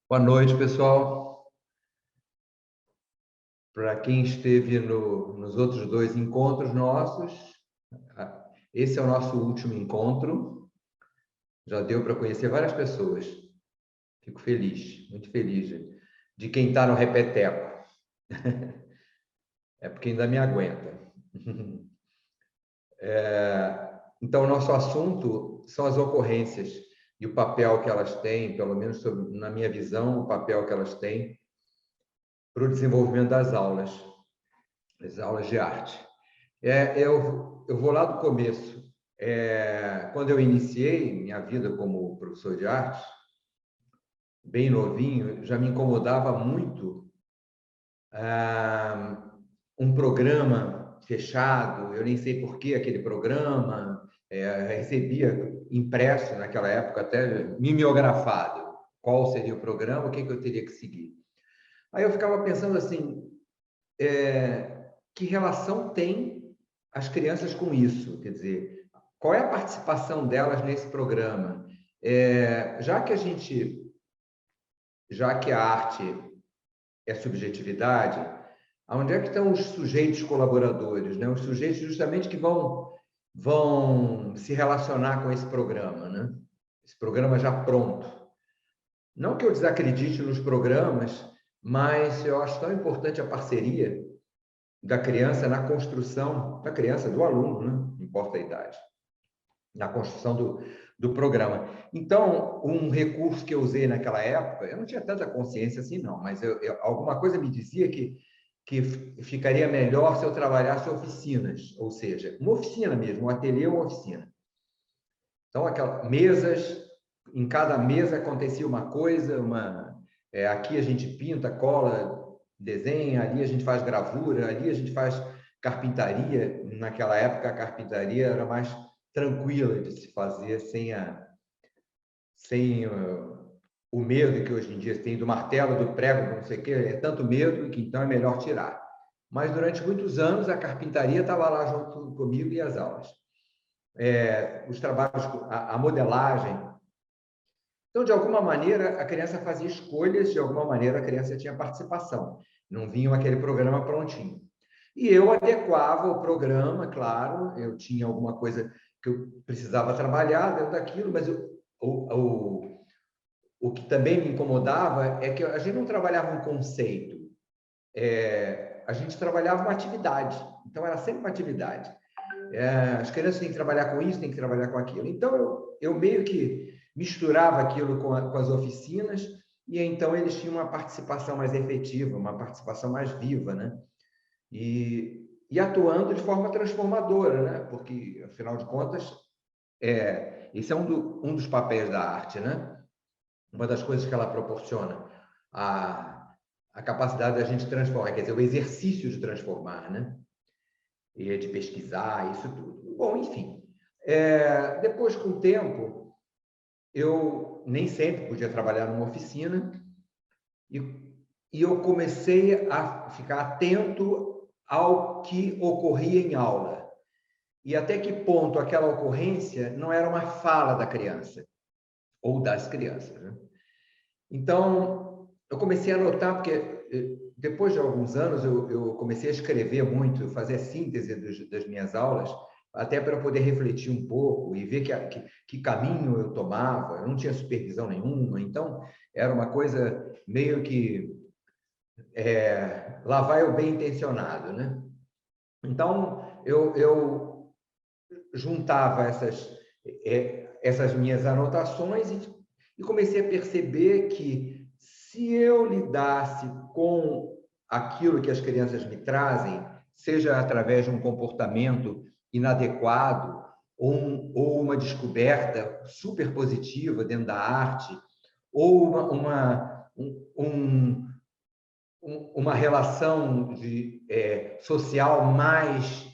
Boa noite, pessoal. Para quem esteve nos outros dois encontros nossos, esse é o nosso último encontro. Já deu para conhecer várias pessoas. Fico feliz, muito feliz de quem está no repeteco. É porque ainda me aguenta. Então, o nosso assunto são as ocorrências e o papel que elas têm, pelo menos na minha visão, o papel que elas têm para o desenvolvimento das aulas, as aulas de arte. Eu vou lá do começo. Quando eu iniciei minha vida como professor de arte, bem novinho, já me incomodava muito um programa fechado. Eu nem sei por que aquele programa, recebia impresso naquela época, até mimeografado, qual seria o programa, o que eu teria que seguir. Aí eu ficava pensando assim, que relação tem as crianças com isso? Quer dizer, qual é a participação delas nesse programa? Já que a arte é subjetividade, onde é que estão os sujeitos colaboradores, né? Os sujeitos justamente que vão se relacionar com esse programa, né? Esse programa já pronto. Não que eu desacredite nos programas, mas eu acho tão importante a parceria da criança na construção, da criança, do aluno, né? Não importa a idade, na construção do programa. Então, um recurso que eu usei naquela época, eu não tinha tanta consciência assim, não, mas alguma coisa me dizia que ficaria melhor se eu trabalhasse oficinas, ou seja, uma oficina mesmo, um ateliê ou uma oficina. Então, aquelas mesas, em cada mesa acontecia uma coisa, aqui a gente pinta, cola, desenha, ali a gente faz gravura, ali a gente faz carpintaria. Naquela época, a carpintaria era mais tranquila de se fazer, sem o medo que hoje em dia tem do martelo, do prego, do não sei o quê. É tanto medo que então é melhor tirar. Mas durante muitos anos a carpintaria estava lá junto comigo e as aulas. Os trabalhos, a modelagem. Então, de alguma maneira, a criança fazia escolhas, de alguma maneira a criança tinha participação. Não vinha aquele programa prontinho. E eu adequava o programa, claro, eu tinha alguma coisa que eu precisava trabalhar dentro daquilo, mas o que também me incomodava é que a gente não trabalhava um conceito, a gente trabalhava uma atividade. Então, era sempre uma atividade. As crianças têm que trabalhar com isso, têm que trabalhar com aquilo. Então, eu meio que misturava aquilo com as oficinas, e então eles tinham uma participação mais efetiva, uma participação mais viva, né? E atuando de forma transformadora, né? Porque, afinal de contas, esse é um dos papéis da arte, né? Uma das coisas que ela proporciona, a capacidade da gente transformar, quer dizer, o exercício de transformar, né? E de pesquisar, isso tudo. Bom, enfim. Depois, com o tempo, eu nem sempre podia trabalhar numa oficina e, e eu comecei a ficar atento ao que ocorria em aula e até que ponto aquela ocorrência não era uma fala da criança ou das crianças, né? Então, eu comecei a notar, porque depois de alguns anos eu comecei a escrever muito, fazer síntese das minhas aulas, até para poder refletir um pouco e ver que caminho eu tomava. Eu não tinha supervisão nenhuma, então era uma coisa meio que lá vai o bem intencionado, né? Então eu juntava essas minhas anotações e comecei a perceber que se eu lidasse com aquilo que as crianças me trazem, seja através de um comportamento inadequado ou uma descoberta super positiva dentro da arte, ou uma relação social mais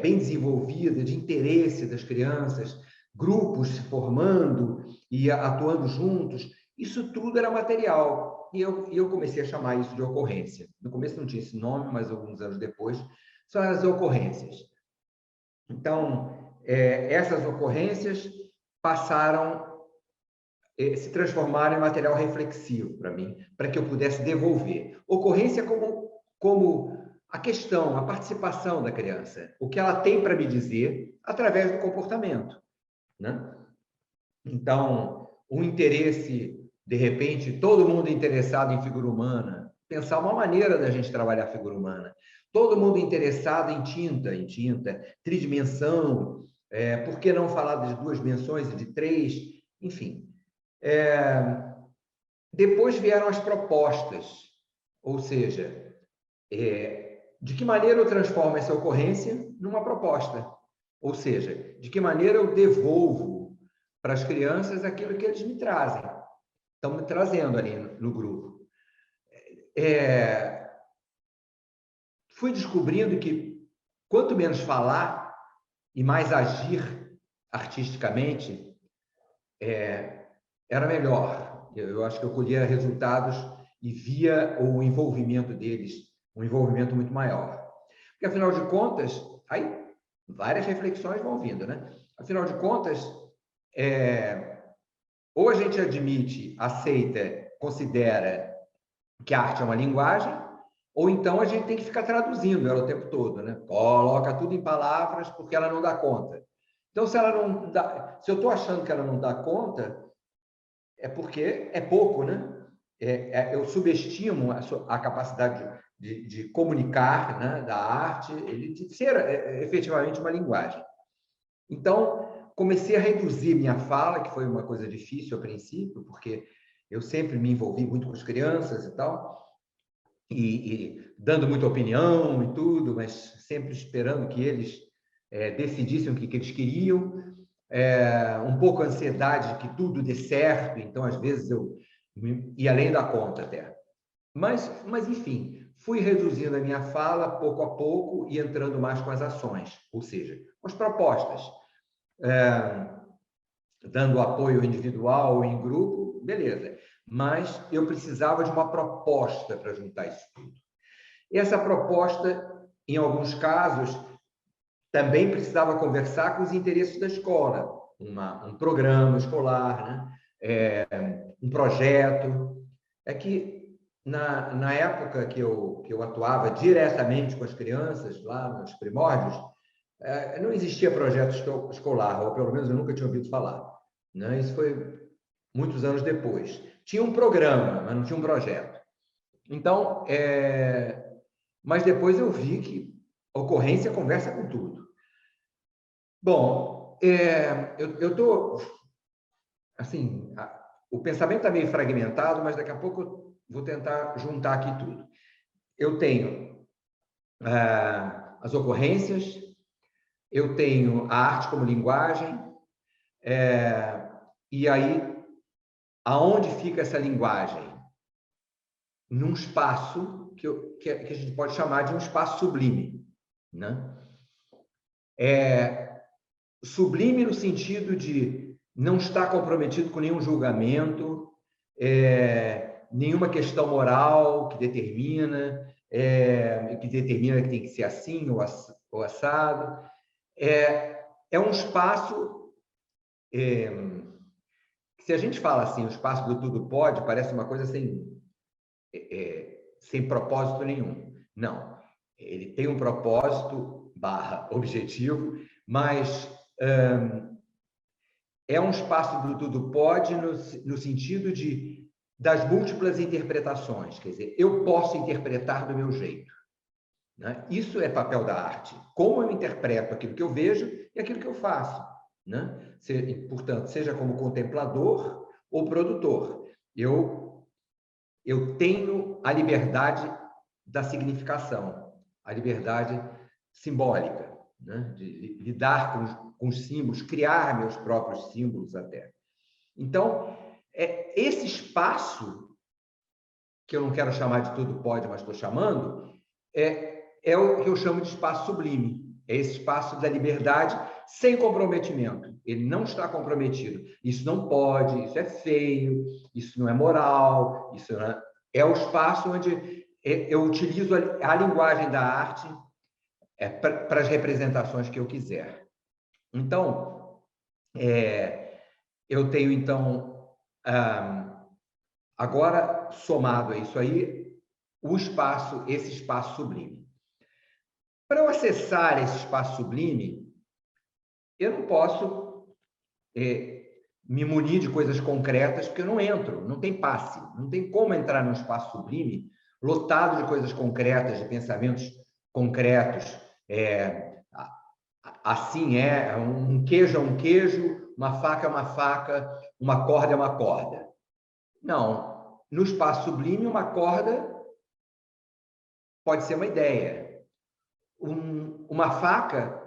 bem desenvolvida, de interesse das crianças, grupos se formando e atuando juntos, isso tudo era material. E eu comecei a chamar isso de ocorrência. No começo não tinha esse nome, mas alguns anos depois, são as ocorrências. Então, essas ocorrências passaram se transformaram em material reflexivo para mim, para que eu pudesse devolver. Ocorrência como a questão, a participação da criança, o que ela tem para me dizer através do comportamento, né? Então, o interesse, de repente, todo mundo interessado em figura humana, pensar uma maneira da gente trabalhar a figura humana. Todo mundo interessado em tinta, tridimensão, por que não falar de 2 dimensões e de 3? Enfim. Depois vieram as propostas, ou seja, de que maneira eu transformo essa ocorrência numa proposta? Ou seja, de que maneira eu devolvo para as crianças aquilo que eles me trazem, estão me trazendo ali no grupo. Fui descobrindo que quanto menos falar e mais agir artisticamente, era melhor. Eu acho que eu colhia resultados e via o envolvimento deles, um envolvimento muito maior. Porque, afinal de contas, aí várias reflexões vão vindo, né? Afinal de contas, ou a gente admite, aceita, considera que a arte é uma linguagem, ou então a gente tem que ficar traduzindo ela o tempo todo, né? Coloca tudo em palavras porque ela não dá conta. Então, se eu estou achando que ela não dá conta, é porque é pouco, né? Eu subestimo a capacidade de comunicar, né, da arte, de ser efetivamente uma linguagem. Então, comecei a reduzir minha fala, que foi uma coisa difícil a princípio, porque eu sempre me envolvi muito com as crianças e tal, e dando muita opinião e tudo, mas sempre esperando que eles decidissem o que eles queriam. Um pouco a ansiedade de que tudo dê certo, então, às vezes, eu ia além da conta até. Mas, enfim, fui reduzindo a minha fala pouco a pouco e entrando mais com as ações, ou seja, com as propostas. Dando apoio individual ou em grupo, beleza. Mas eu precisava de uma proposta para juntar isso tudo. E essa proposta, em alguns casos, também precisava conversar com os interesses da escola, um programa escolar, né? Um projeto. É que, na época que eu atuava diretamente com as crianças, lá nos primórdios, não existia projeto escolar, ou pelo menos eu nunca tinha ouvido falar, né? Isso foi muitos anos depois. Tinha um programa, mas não tinha um projeto. Então, mas depois eu vi que ocorrência conversa com tudo. Bom, eu estou, assim, o pensamento está meio fragmentado, mas daqui a pouco eu vou tentar juntar aqui tudo. Eu tenho as ocorrências, eu tenho a arte como linguagem, e aí, aonde fica essa linguagem? Num espaço que a gente pode chamar de um espaço sublime, né? Sublime no sentido de não estar comprometido com nenhum julgamento, nenhuma questão moral que determina que tem que ser assim ou assado. É um espaço que, se a gente fala assim, o espaço do tudo pode, parece uma coisa sem propósito nenhum. Não, ele tem um propósito / objetivo, mas é um espaço do tudo pode no sentido das múltiplas interpretações. Quer dizer, eu posso interpretar do meu jeito, né? Isso é papel da arte. Como eu interpreto aquilo que eu vejo e aquilo que eu faço, né? Portanto, seja como contemplador ou produtor. Eu tenho a liberdade da significação, a liberdade simbólica, né? De lidar com os símbolos, criar meus próprios símbolos até. Então, esse espaço, que eu não quero chamar de tudo pode, mas estou chamando, é o que eu chamo de espaço sublime. É esse espaço da liberdade sem comprometimento. Ele não está comprometido. Isso não pode, isso é feio, isso não é moral, isso não é o espaço onde eu utilizo a linguagem da arte para as representações que eu quiser. Então, eu tenho, então, Agora, somado a isso aí, esse espaço sublime. Para eu acessar esse espaço sublime, eu não posso me munir de coisas concretas, porque eu não entro, não tem passe, não tem como entrar num espaço sublime lotado de coisas concretas, de pensamentos concretos. Assim um queijo é um queijo, uma faca é uma faca, uma corda é uma corda. Não. No espaço sublime, uma corda pode ser uma ideia. Uma faca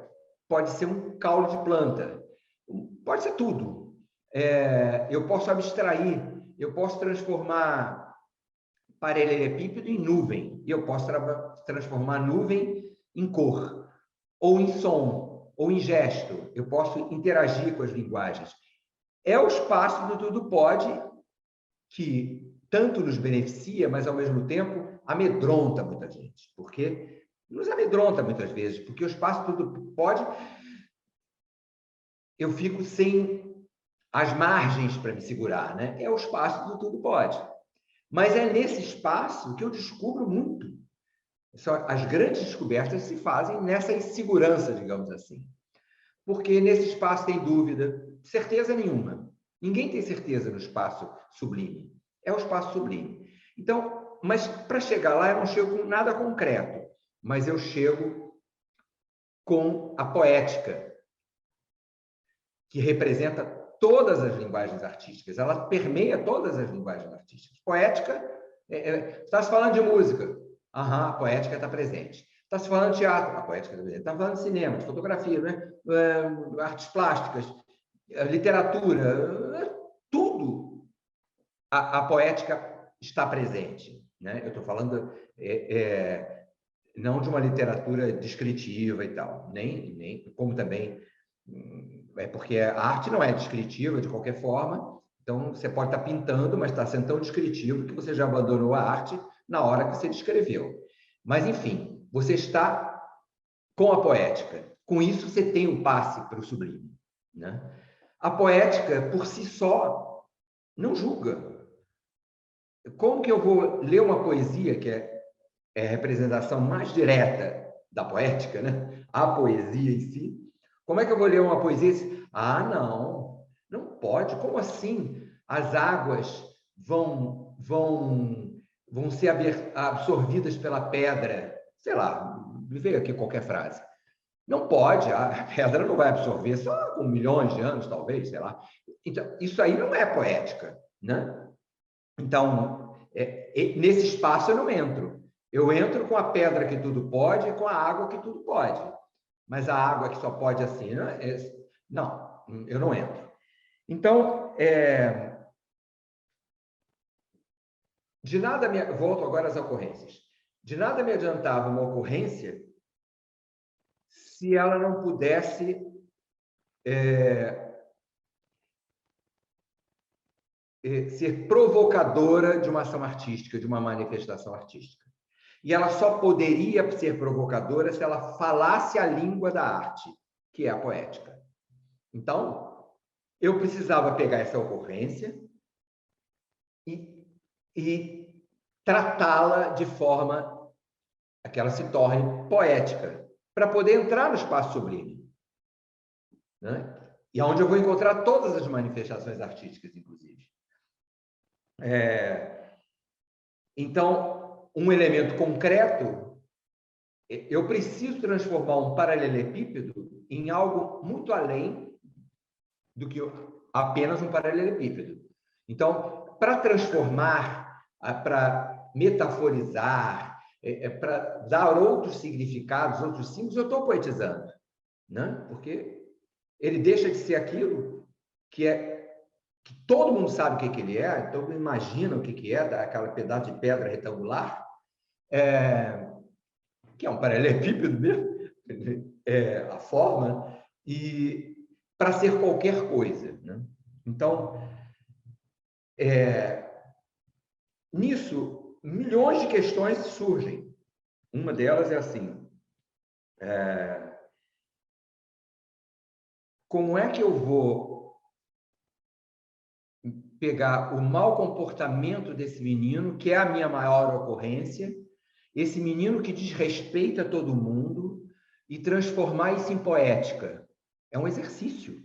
pode ser um caule de planta. Pode ser tudo. Eu posso abstrair, eu posso transformar paralelepípedo em nuvem, e eu posso transformar nuvem em cor, ou em som, ou em gesto. Eu posso interagir com as linguagens. É o espaço do tudo pode que tanto nos beneficia, mas, ao mesmo tempo, amedronta muita gente. Porque nos amedronta muitas vezes, porque o espaço tudo pode, eu fico sem as margens para me segurar, né? É o espaço do tudo pode. Mas é nesse espaço que eu descubro muito. As grandes descobertas se fazem nessa insegurança, digamos assim. Porque nesse espaço tem dúvida, certeza nenhuma. Ninguém tem certeza no espaço sublime. É o espaço sublime. Então, mas para chegar lá, eu não chego com nada concreto, mas eu chego com a poética, que representa todas as linguagens artísticas. Ela permeia todas as linguagens artísticas. Poética, está se falando de música. A poética está presente. Está se falando de teatro, a poética está presente. Está falando de cinema, de fotografia, né? Artes plásticas, literatura, tudo. A poética está presente, né? Eu estou falando não de uma literatura descritiva e tal, nem como também porque a arte não é descritiva de qualquer forma. Então você pode estar pintando, mas está sendo tão descritivo que você já abandonou a arte na hora que você descreveu. Mas enfim, você está com a poética. Com isso você tem o passe para o sublime, né? A poética por si só não julga. Como que eu vou ler uma poesia que é a representação mais direta da poética, né? A poesia em si. Como é que eu vou ler uma poesia? Não pode. Como assim? As águas vão ser absorvidas pela pedra. Sei lá, me veio aqui qualquer frase. Não pode, a pedra não vai absorver, só com milhões de anos, talvez, sei lá. Então, isso aí não é poética, né? Então, nesse espaço eu não entro. Eu entro com a pedra que tudo pode e com a água que tudo pode. Mas a água que só pode assim, não, eu não entro. Então, de nada volto agora às ocorrências. De nada me adiantava uma ocorrência se ela não pudesse ser provocadora de uma ação artística, de uma manifestação artística. E ela só poderia ser provocadora se ela falasse a língua da arte, que é a poética. Então, eu precisava pegar essa ocorrência e tratá-la de forma a que ela se torne poética, para poder entrar no espaço sublime, né? E onde eu vou encontrar todas as manifestações artísticas, inclusive. Então, um elemento concreto, eu preciso transformar um paralelepípedo em algo muito além do que apenas um paralelepípedo. Então, para transformar, para metaforizar, para dar outros significados, outros símbolos, eu estou poetizando, né? Porque ele deixa de ser aquilo que todo mundo sabe o que ele é, todo mundo imagina o que é, aquela pedaço de pedra retangular, que é um paralelepípedo mesmo, a forma, e para ser qualquer coisa, né? Então, nisso, milhões de questões surgem. Uma delas é assim: como é que eu vou pegar o mau comportamento desse menino, que é a minha maior ocorrência, esse menino que desrespeita todo mundo, e transformar isso em poética. É um exercício.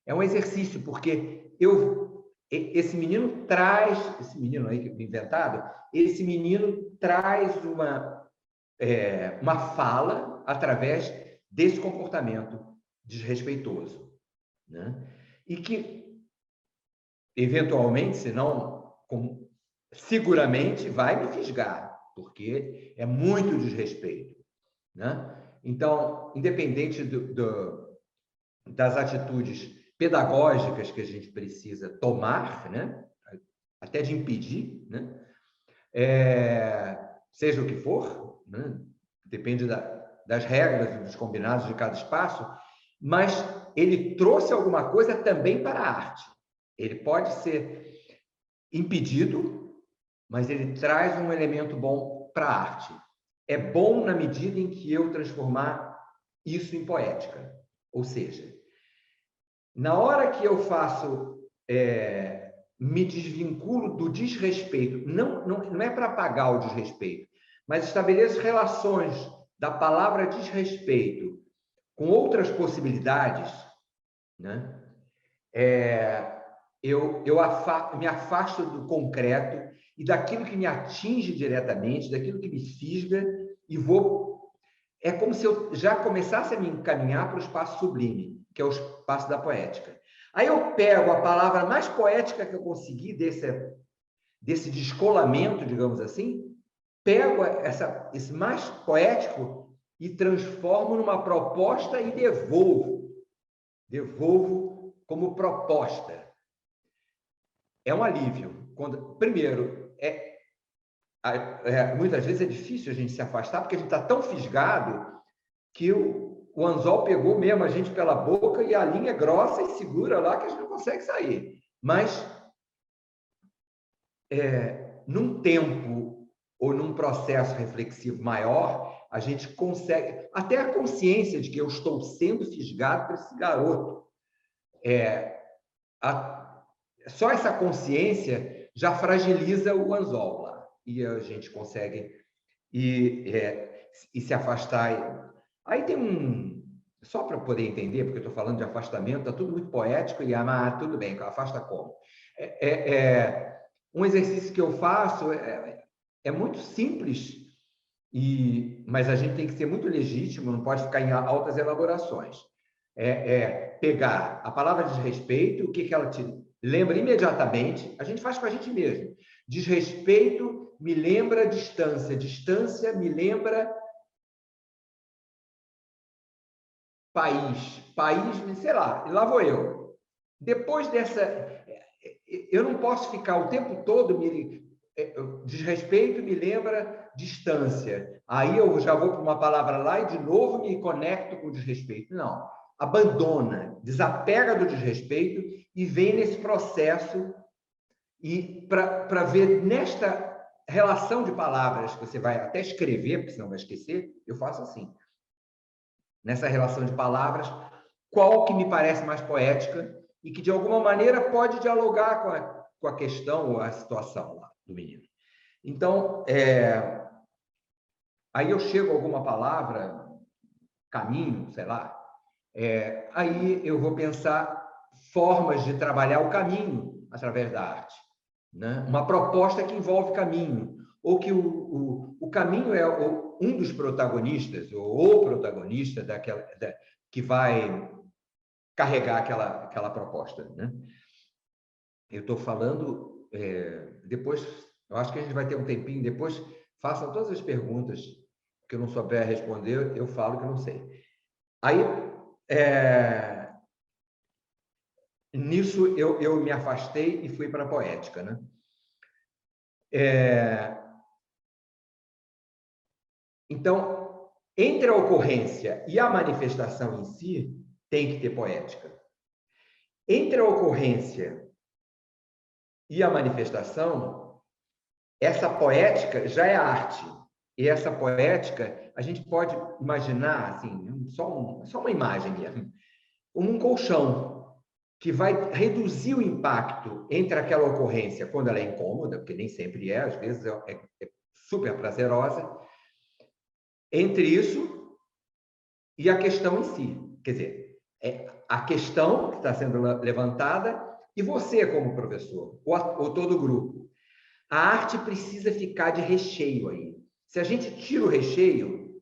É um exercício, porque esse menino traz, esse menino aí que é inventado, esse menino traz uma fala através desse comportamento desrespeitoso, né? E que, eventualmente, senão, seguramente vai me fisgar, porque é muito desrespeito, né? Então, independente das atitudes pedagógicas que a gente precisa tomar, né? Até de impedir, né? Seja o que for, né? Depende das regras e dos combinados de cada espaço, mas ele trouxe alguma coisa também para a arte. Ele pode ser impedido, mas ele traz um elemento bom para a arte. É bom na medida em que eu transformar isso em poética. Ou seja, na hora que eu me desvinculo do desrespeito, não é para apagar o desrespeito, mas estabeleço relações da palavra desrespeito com outras possibilidades, né? Eu me afasto do concreto e daquilo que me atinge diretamente, daquilo que me fisga, e vou... É como se eu já começasse a me encaminhar para o espaço sublime, que é o espaço da poética. Aí eu pego a palavra mais poética que eu consegui desse descolamento, digamos assim, pego esse mais poético e transformo numa proposta e devolvo como proposta. É um alívio. Primeiro, muitas vezes é difícil a gente se afastar, porque a gente está tão fisgado que o anzol pegou mesmo a gente pela boca e a linha é grossa e segura lá que a gente não consegue sair. Mas, num tempo ou num processo reflexivo maior, a gente consegue... Até a consciência de que eu estou sendo fisgado por esse garoto. Só essa consciência já fragiliza o anzol lá. E a gente consegue se afastar. Aí tem só para poder entender, porque eu estou falando de afastamento, está tudo muito poético, e tudo bem, afasta como? Um exercício que eu faço é muito simples, mas a gente tem que ser muito legítimo, não pode ficar em altas elaborações. Pegar a palavra desrespeito, o que ela te lembra imediatamente, a gente faz com a gente mesmo. Desrespeito me lembra distância, distância me lembra país, sei lá, e lá vou eu. Depois eu não posso ficar o tempo todo desrespeito me lembra distância. Aí eu já vou para uma palavra lá e de novo me conecto com o desrespeito. Não, abandona, desapega do desrespeito e vem nesse processo e para ver nesta relação de palavras que você vai até escrever, porque senão vai esquecer, eu faço assim. Nessa relação de palavras, qual que me parece mais poética e que, de alguma maneira, pode dialogar com a questão ou a situação lá do menino. Então, aí eu chego a alguma palavra, caminho, sei lá, aí eu vou pensar formas de trabalhar o caminho através da arte, né? Uma proposta que envolve caminho, ou que o caminho é um dos protagonistas, ou o protagonista que vai carregar aquela proposta, né? Eu estou falando, depois, eu acho que a gente vai ter um tempinho, depois façam todas as perguntas que eu não souber responder, eu falo que eu não sei. Aí, nisso, eu me afastei e fui para a poética, né? Então, entre a ocorrência e a manifestação em si, tem que ter poética. Entre a ocorrência e a manifestação, essa poética já é arte. E essa poética, a gente pode imaginar, assim, só uma imagem mesmo, como um colchão. que vai reduzir o impacto entre aquela ocorrência, quando ela é incômoda, porque nem sempre é, às vezes é super prazerosa, entre isso e a questão em si. Quer dizer, é a questão que está sendo levantada e você como professor, ou todo o grupo. A arte precisa ficar de recheio aí. Se a gente tira o recheio,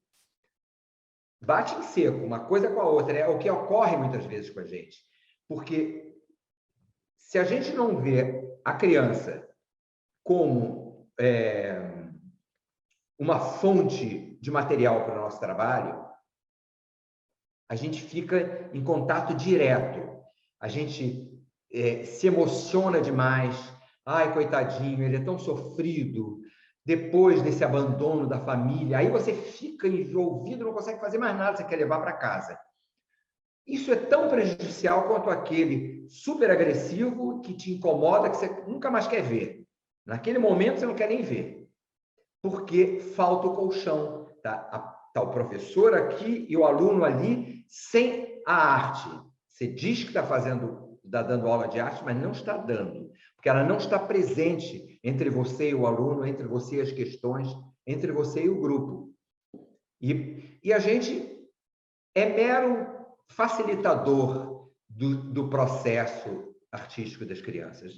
bate em seco, uma coisa com a outra. É o que ocorre muitas vezes com a gente. Porque se a gente não vê a criança como uma fonte de material para o nosso trabalho, a gente fica em contato direto. A gente se emociona demais. Ai, coitadinho, ele é tão sofrido. Depois desse abandono da família, aí você fica envolvido, não consegue fazer mais nada, você quer levar para casa. Isso é tão prejudicial quanto aquele super agressivo que te incomoda, que você nunca mais quer ver. Naquele momento, você não quer nem ver. Porque falta o colchão. Tá o professor aqui e o aluno ali, sem a arte. Você diz que está dando aula de arte, mas não está dando. Porque ela não está presente entre você e o aluno, entre você e as questões, entre você e o grupo. E a gente é mero facilitador do processo artístico das crianças.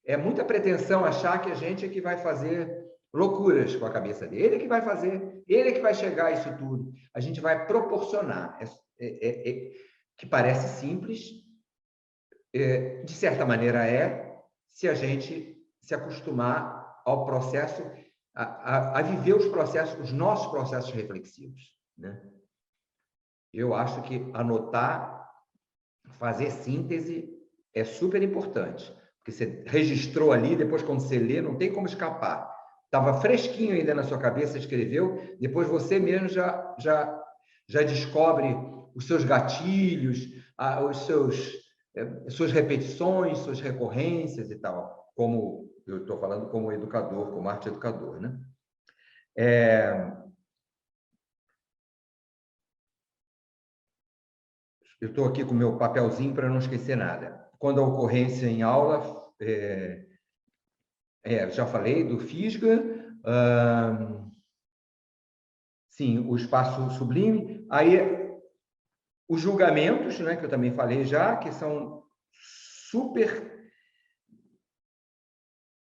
É muita pretensão achar que a gente é que vai fazer loucuras com a cabeça dele. Ele é que vai fazer, ele é que vai chegar a isso tudo. A gente vai proporcionar, que parece simples, de certa maneira se a gente se acostumar ao processo, a viver os processos, os nossos processos reflexivos, né? Eu acho que anotar, fazer síntese é super importante, porque você registrou ali, depois quando você lê, não tem como escapar. Estava fresquinho ainda na sua cabeça, escreveu, depois você mesmo já descobre os seus gatilhos, suas repetições, suas recorrências e tal, como eu estou falando como educador, como arte educador, né? Eu estou aqui com o meu papelzinho para não esquecer nada. Quando a ocorrência em aula, já falei do FISGA, sim, o espaço sublime. Aí, os julgamentos, né, que eu também falei já, que são super...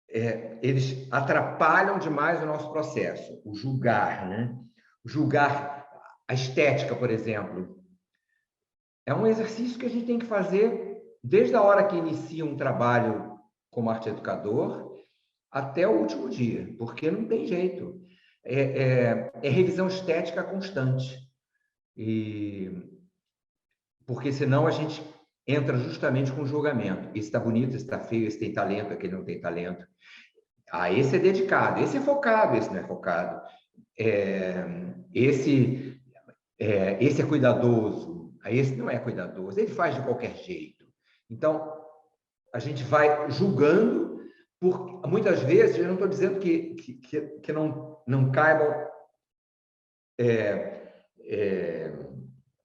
eles atrapalham demais o nosso processo. O julgar, né? Julgar a estética, por exemplo. É um exercício que a gente tem que fazer desde a hora que inicia um trabalho como arte educador até o último dia, porque não tem jeito. É revisão estética constante. Porque senão a gente entra justamente com o julgamento. Esse está bonito, esse está feio, esse tem talento, aquele não tem talento. Esse é dedicado, esse é focado, esse não é focado. Esse é cuidadoso, esse não é cuidadoso, ele faz de qualquer jeito. Então, a gente vai julgando, muitas vezes, eu não estou dizendo que não caibam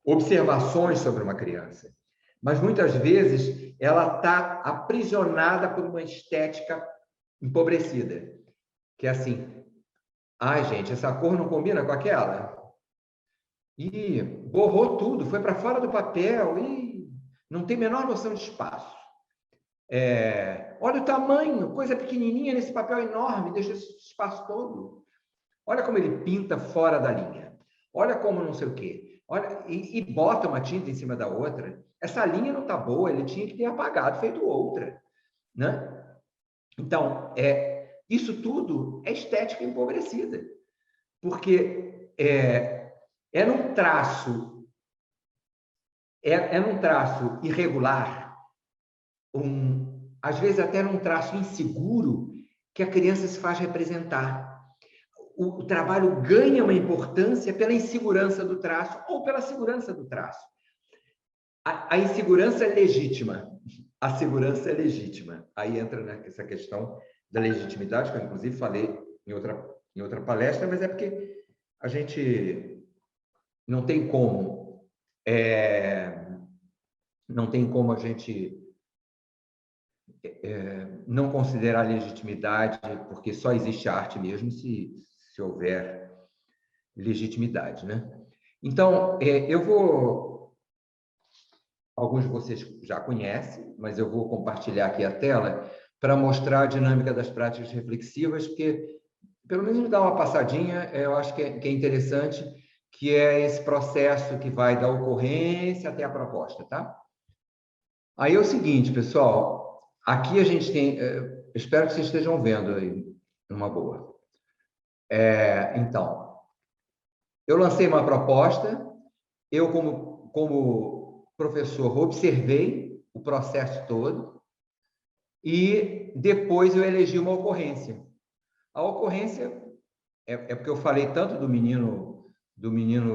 observações sobre uma criança, mas muitas vezes ela está aprisionada por uma estética empobrecida, que é assim, ai gente, essa cor não combina com aquela, e borrou tudo, foi para fora do papel, e não tem a menor noção de espaço. Olha o tamanho, coisa pequenininha nesse papel enorme, deixa esse espaço todo. Olha como ele pinta fora da linha. Olha como não sei o quê. Olha, e bota uma tinta em cima da outra. Essa linha não está boa, ele tinha que ter apagado, feito outra, né? Então, isso tudo é estética empobrecida, porque num traço irregular, às vezes até num traço inseguro, que a criança se faz representar. O trabalho ganha uma importância pela insegurança do traço ou pela segurança do traço. A insegurança é legítima, a segurança é legítima. Aí entra nessa questão da legitimidade, que eu inclusive falei em outra palestra, mas é porque a gente não tem como não tem como a gente não considerar legitimidade, porque só existe arte mesmo se houver legitimidade, né? Então, eu vou... Alguns de vocês já conhecem, mas eu vou compartilhar aqui a tela para mostrar a dinâmica das práticas reflexivas, porque, pelo menos, me dá uma passadinha, eu acho que é interessante, que é esse processo que vai da ocorrência até a proposta, tá? Aí é o seguinte, pessoal, aqui a gente tem... espero que vocês estejam vendo aí, numa boa. Então, eu lancei uma proposta, eu, como professor, observei o processo todo e depois eu elegi uma ocorrência. A ocorrência é porque eu falei tanto do menino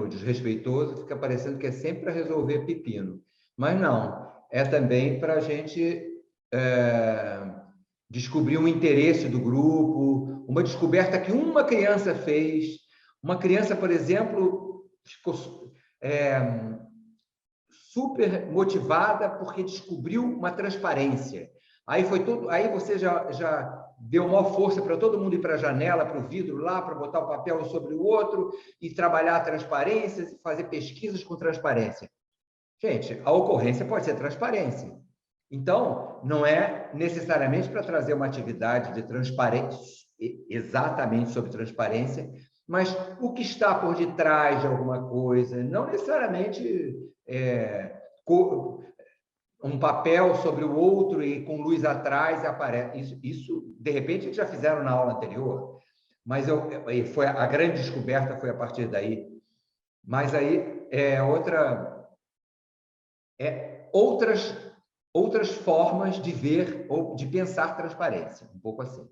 desrespeitoso, fica parecendo que é sempre para resolver pepino. Mas não, é também para a gente descobrir um interesse do grupo, uma descoberta que uma criança fez. Uma criança, por exemplo, ficou super motivada porque descobriu uma transparência. Aí você já deu maior força para todo mundo ir para a janela, para o vidro lá, para botar o papel um sobre o outro e trabalhar a transparência, fazer pesquisas com transparência. Gente, a ocorrência pode ser transparência. Então, não é necessariamente para trazer uma atividade de transparência, exatamente sobre transparência, mas o que está por detrás de alguma coisa, não necessariamente um papel sobre o outro e com luz atrás aparece. Isso, de repente, já fizeram na aula anterior, mas a grande descoberta foi a partir daí. Mas aí outras formas de ver ou de pensar transparência, um pouco assim.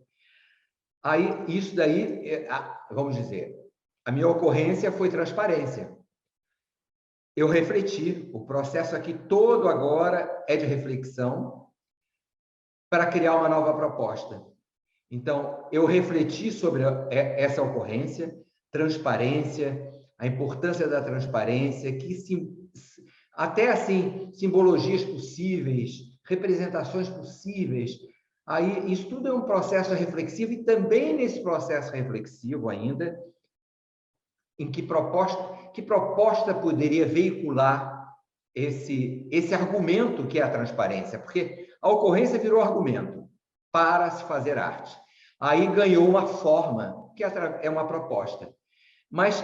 Aí, isso daí, vamos dizer, a minha ocorrência foi transparência. Eu refleti, o processo aqui todo agora é de reflexão para criar uma nova proposta. Então, eu refleti sobre essa ocorrência, transparência, a importância da transparência, até assim, simbologias possíveis, representações possíveis. Aí, isso tudo é um processo reflexivo e também nesse processo reflexivo ainda, em que proposta poderia veicular esse argumento que é a transparência? Porque a ocorrência virou argumento para se fazer arte. Aí ganhou uma forma, que é uma proposta. Mas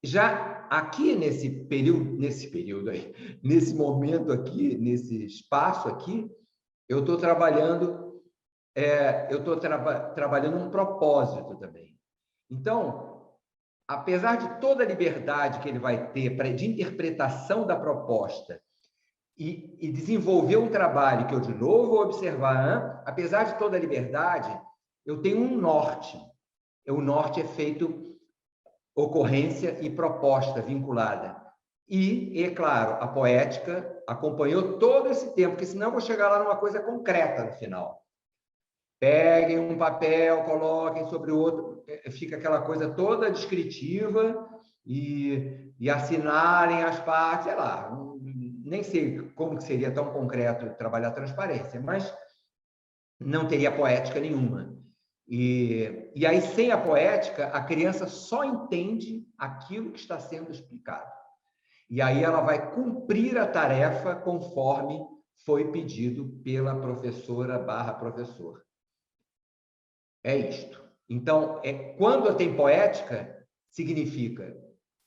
já aqui nesse período aí, nesse momento aqui, nesse espaço aqui, eu estou trabalhando um propósito também. Então, apesar de toda a liberdade que ele vai ter de interpretação da proposta e desenvolver um trabalho que eu, de novo, vou observar, apesar de toda a liberdade, eu tenho um norte. O norte é feito ocorrência e proposta vinculada. E, é claro, a poética acompanhou todo esse tempo, porque senão eu vou chegar lá numa coisa concreta no final. Peguem um papel, coloquem sobre o outro, fica aquela coisa toda descritiva e assinarem as partes, sei lá, nem sei como que seria tão concreto trabalhar transparência, mas não teria poética nenhuma. E aí, sem a poética, a criança só entende aquilo que está sendo explicado. E aí ela vai cumprir a tarefa conforme foi pedido pela professora/professor. É isto. Então, quando tem poética, significa,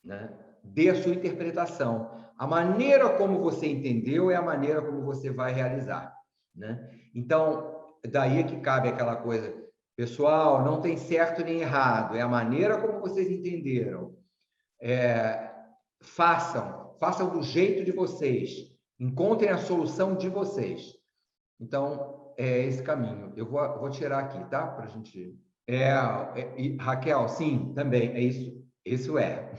né, dê a sua interpretação. A maneira como você entendeu é a maneira como você vai realizar, né? Então, daí é que cabe aquela coisa, pessoal, não tem certo nem errado, é a maneira como vocês entenderam. Façam do jeito de vocês, encontrem a solução de vocês. Então, é esse caminho. Eu vou tirar aqui, tá? Para a gente... Raquel, sim, também, é isso. Isso é.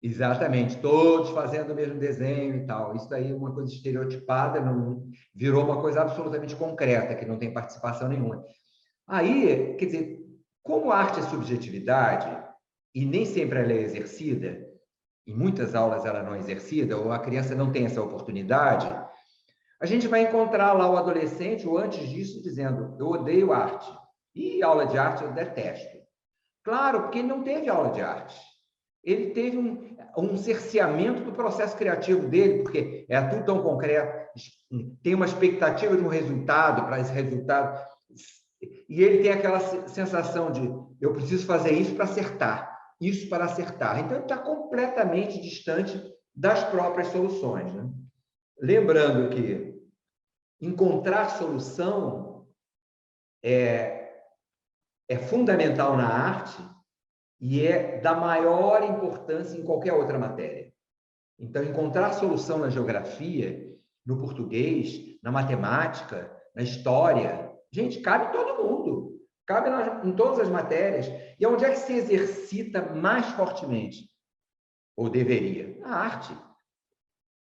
Exatamente, todos fazendo o mesmo desenho e tal. Isso daí é uma coisa estereotipada, não, virou uma coisa absolutamente concreta, que não tem participação nenhuma. Aí, quer dizer, como a arte é subjetividade, e nem sempre ela é exercida, em muitas aulas ela não é exercida, ou a criança não tem essa oportunidade, a gente vai encontrar lá o adolescente, ou antes disso, dizendo, eu odeio arte. E aula de arte eu detesto. Claro, porque ele não teve aula de arte. Ele teve um cerceamento do processo criativo dele, porque é tudo tão concreto, tem uma expectativa de um resultado, para esse resultado, e ele tem aquela sensação de eu preciso fazer isso para acertar, isso para acertar. Então, ele está completamente distante das próprias soluções, né? Lembrando que encontrar solução é fundamental na arte e é da maior importância em qualquer outra matéria. Então, encontrar solução na geografia, no português, na matemática, na história, gente, cabe em todo mundo, cabe em todas as matérias. E onde é que se exercita mais fortemente? Ou deveria? Na arte.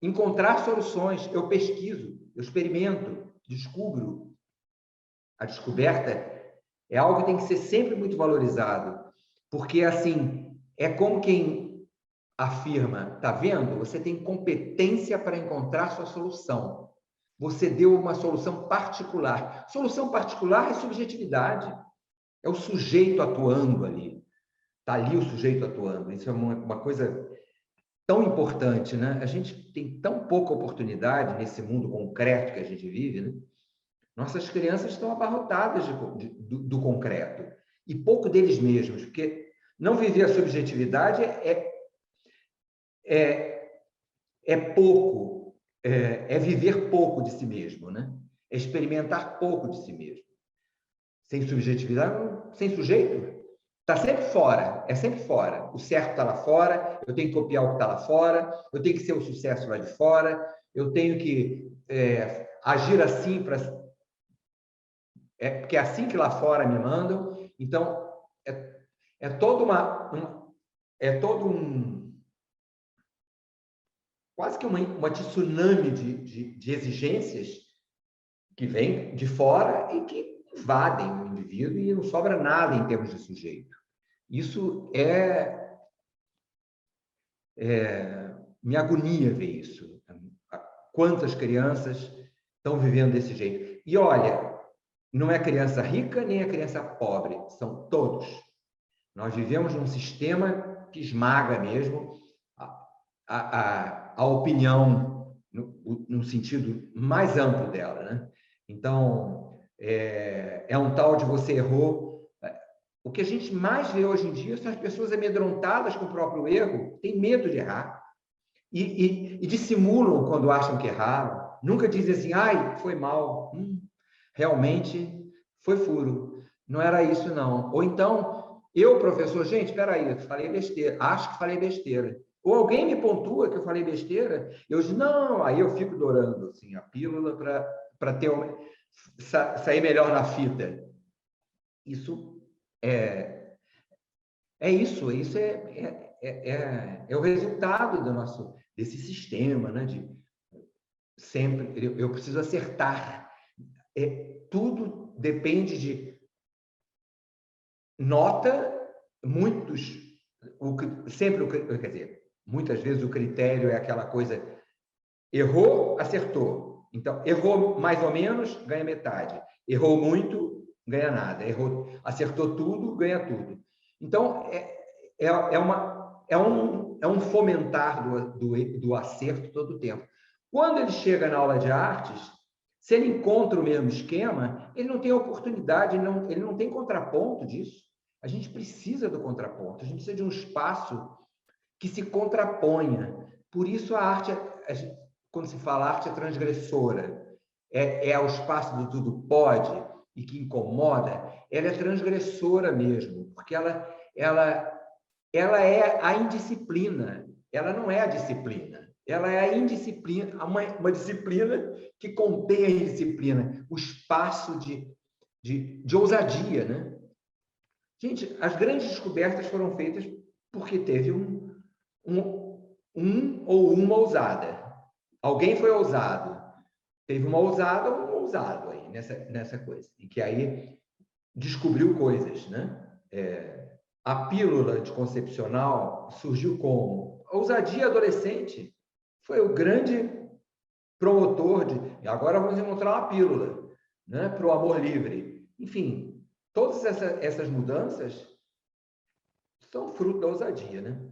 Encontrar soluções, eu pesquiso, eu experimento, descubro. A descoberta é algo que tem que ser sempre muito valorizado, porque, assim, é como quem afirma, tá vendo? Você tem competência para encontrar sua solução. Você deu uma solução particular. Solução particular é subjetividade. É o sujeito atuando ali. Está ali o sujeito atuando. Isso é uma coisa tão importante, né? A gente tem tão pouca oportunidade nesse mundo concreto que a gente vive, né? Nossas crianças estão abarrotadas do concreto. E pouco deles mesmos, porque não viver a subjetividade é pouco, é viver pouco de si mesmo, né? É experimentar pouco de si mesmo. Sem subjetividade, sem sujeito, está sempre fora, é sempre fora. O certo está lá fora, eu tenho que copiar o que está lá fora, eu tenho que ser o sucesso lá de fora, eu tenho que agir assim porque é assim que lá fora me mandam. Então, é todo quase que uma tsunami de exigências que vem de fora e que invadem o indivíduo e não sobra nada em termos de sujeito. Isso me agonia ver isso. Quantas crianças estão vivendo desse jeito? E olha, não é criança rica nem é criança pobre, são todos. Nós vivemos num sistema que esmaga mesmo a opinião no sentido mais amplo dela, né? Então, é um tal de você errou. O que a gente mais vê hoje em dia são as pessoas amedrontadas com o próprio erro, têm medo de errar e dissimulam quando acham que erraram. Nunca dizem assim, ai, foi mal, realmente foi furo, não era isso não. Ou então, eu, professor, gente, espera aí, falei besteira, acho que falei besteira. Ou alguém me pontua que eu falei besteira, eu digo, não, aí eu fico dourando assim, a pílula para sair melhor na fita. Isso isso é o resultado desse sistema, né? De sempre eu preciso acertar. Tudo depende de nota, quer dizer, muitas vezes o critério é aquela coisa, errou, acertou. Então, errou mais ou menos, ganha metade. Errou muito, ganha nada. Acertou tudo, ganha tudo. Então, é um fomentar do acerto todo o tempo. Quando ele chega na aula de artes, se ele encontra o mesmo esquema, ele não tem oportunidade, ele não tem contraponto disso. A gente precisa do contraponto, a gente precisa de um espaço que se contraponha. Por isso a arte, quando se fala arte, é transgressora. É o espaço do tudo pode e que incomoda. Ela é transgressora mesmo, porque ela é a indisciplina. Ela não é a disciplina. Ela é a indisciplina, uma disciplina que contém a indisciplina, o espaço de ousadia, né? Gente, as grandes descobertas foram feitas porque teve um ou uma ousada. Alguém foi ousado. Teve uma ousada ou um ousado aí nessa coisa. E que aí descobriu coisas, né? A pílula anticoncepcional surgiu como? a ousadia adolescente foi o grande promotor de agora vamos encontrar uma pílula, né, para o amor livre. Enfim, todas essas mudanças são fruto da ousadia, né?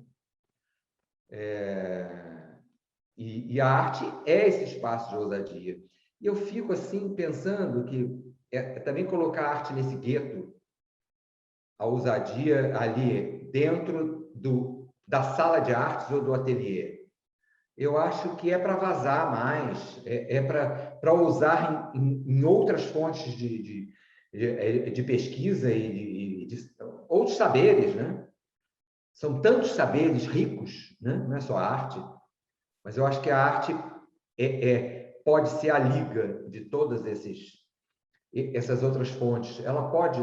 E a arte é esse espaço de ousadia. E eu fico assim pensando que também colocar a arte nesse gueto, a ousadia ali dentro da sala de artes ou do ateliê. Eu acho que é para vazar mais, para usar em outras fontes de pesquisa e de outros saberes, né? São tantos saberes ricos, né? Não é só a arte, mas eu acho que a arte pode ser a liga de todas essas outras fontes. Ela pode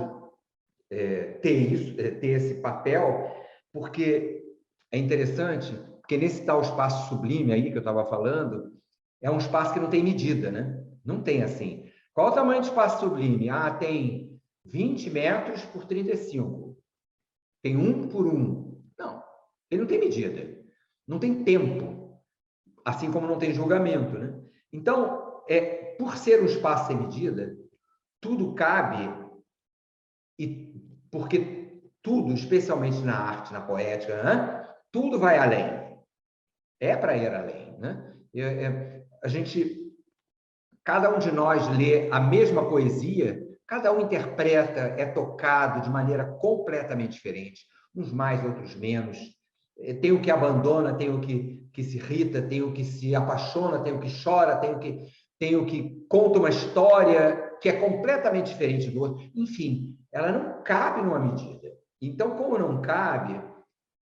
ter esse papel, porque é interessante, porque nesse tal espaço sublime aí que eu estava falando, é um espaço que não tem medida, né? Não tem assim. Qual o tamanho do espaço sublime? Ah, tem 20 metros por 35. Tem 1 por 1. Não, ele não tem medida. Não tem tempo. Assim como não tem julgamento, né? Então, por ser um espaço sem medida, tudo cabe, porque tudo, especialmente na arte, na poética, né? Tudo vai além. É para ir além, né? A gente, cada um de nós lê a mesma poesia, cada um interpreta, é tocado de maneira completamente diferente, uns mais, outros menos. Tem o que abandona, tem o que se irrita, tem o que se apaixona, tem o que chora, tem o que conta uma história que é completamente diferente do outro. Enfim, ela não cabe numa medida. Então, como não cabe,